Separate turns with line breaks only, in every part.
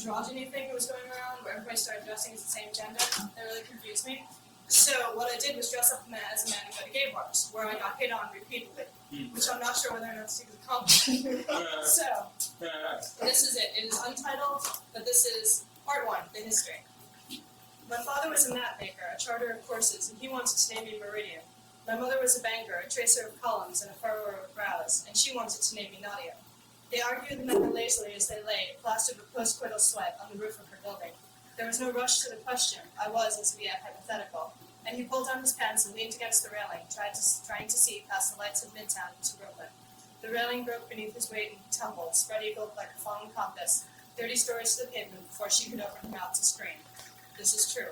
androgyny thing that was going around where everybody started dressing as the same gender. That really confused me. So what I did was dress up as a man and go to gay bars, where I got hit on repeatedly, which I'm not sure whether or not to take as a compliment. So, this is it. It is untitled, but this is part 1, the history. My father was a map maker, a charter of courses, and he wanted to name me Meridian. My mother was a banker, a tracer of columns, and a furrower of brows, and she wanted to name me Nadia. They argued and met lazily as they lay, plastered with postcoital sweat, on the roof of her building. There was no rush to the question. I was, as yet, hypothetical. And he pulled down his pants and leaned against the railing, trying to see past the lights of Midtown into Brooklyn. The railing broke beneath his weight and he tumbled, spread-eagled like a falling compass, 30 stories to the pavement before she could open her mouth to scream. This is true.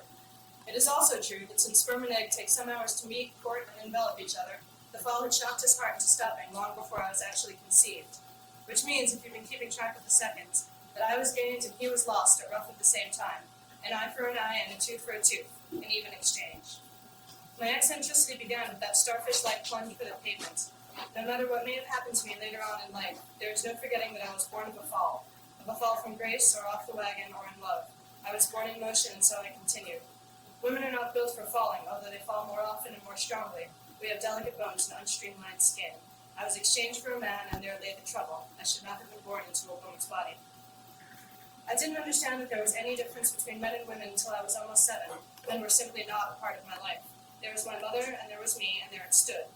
It is also true that since sperm and egg take some hours to meet, court, and envelop each other, the fall had shocked his heart into stopping long before I was actually conceived. Which means, if you've been keeping track of the seconds, that I was gained and he was lost at roughly the same time. An eye for an eye and a tooth for a tooth, an even exchange. My eccentricity began with that starfish-like plunge for the pavement. No matter what may have happened to me later on in life, there is no forgetting that I was born of a fall from grace or off the wagon or in love. I was born in motion, and so I continued. Women are not built for falling, although they fall more often and more strongly. We have delicate bones and unstreamlined skin. I was exchanged for a man, and there lay the trouble. I should not have been born into a woman's body. I didn't understand that there was any difference between men and women until I was almost 7. Men were simply not a part of my life. There was my mother, and there was me, and there it stood.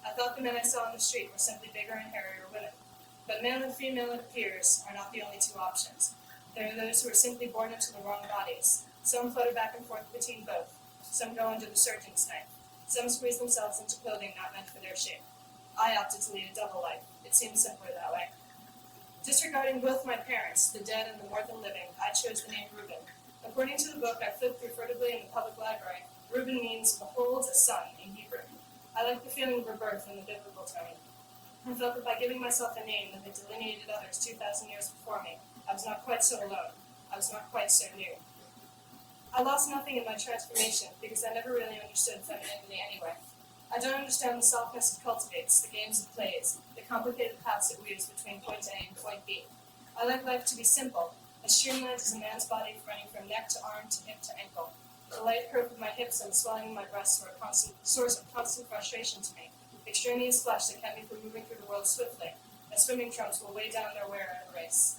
I thought the men I saw on the street were simply bigger and hairier women. But male and female, it appears, are not the only 2 options. There are those who are simply born into the wrong bodies. Some flutter back and forth between both. Some go under the surgeon's knife. Some squeeze themselves into clothing not meant for their shape. I opted to lead a double life. It seemed simpler that way. Disregarding both my parents, the dead and the more than living, I chose the name Reuben. According to the book I flipped through furtively in the public library, Reuben means behold a son in Hebrew. I like the feeling of rebirth in the biblical tone. I felt that by giving myself a name that had delineated others 2,000 years before me, I was not quite so alone. I was not quite so new. I lost nothing in my transformation because I never really understood femininity anyway. I don't understand the softness it cultivates, the games it plays, the complicated paths it weaves between point A and point B. I like life to be simple, as streamlined as a man's body running from neck to arm to hip to ankle. The light curve of my hips and the swelling of my breasts were a source of constant frustration to me, extraneous flesh that kept me from moving through the world swiftly, as swimming trunks will weigh down their wearer in a race.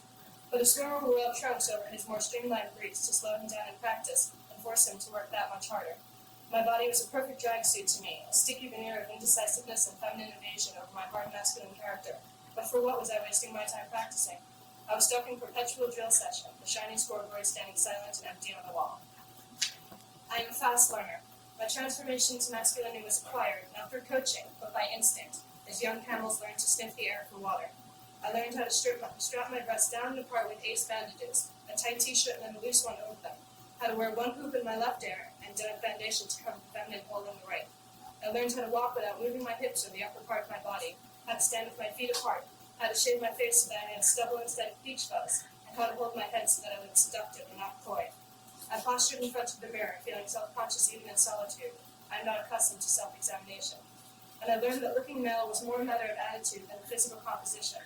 But a swimmer will roll trunks over his more streamlined breeds to slow him down in practice and force him to work that much harder. My body was a perfect drag suit to me, a sticky veneer of indecisiveness and feminine evasion over my hard masculine character. But for what was I wasting my time practicing? I was stuck in perpetual drill session, the shiny scoreboard standing silent and empty on the wall. I am a fast learner. My transformation to masculinity was acquired, not through coaching, but by instinct, as young camels learn to sniff the air for water. I learned how to strap my breasts down and apart with ace bandages, a tight t-shirt and then a loose one over them, how to wear one hoop in my left ear and a foundation to cover the feminine hole in the right. I learned how to walk without moving my hips or the upper part of my body, how to stand with my feet apart, how to shave my face so that I had stubble instead of peach fuzz, and how to hold my head so that I looked seductive and not coy. I postured in front of the mirror, feeling self-conscious even in solitude. I am not accustomed to self-examination. And I learned that looking male was more a matter of attitude than physical composition.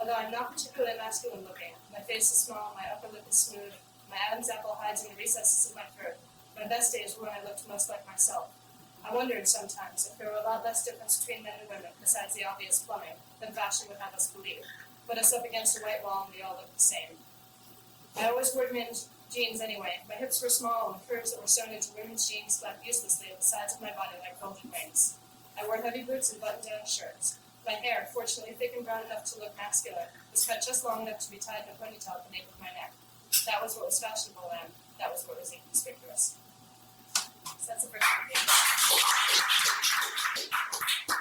Although I am not particularly masculine looking, my face is small, my upper lip is smooth, my Adam's apple hides in the recesses of my throat. My best days were when I looked most like myself. I wondered sometimes if there were a lot less difference between men and women, besides the obvious plumbing, than fashion would have us believe. Put us up against a white wall and we all looked the same. I always wore men's jeans anyway. My hips were small and the curves that were sewn into women's jeans flapped uselessly at the sides of my body like folded wings. I wore heavy boots and button-down shirts. My hair, fortunately thick and brown enough to look masculine, was cut just long enough to be tied in a ponytail at the nape of my neck. That was what was fashionable then. That was what was inconspicuous. So that's the first one.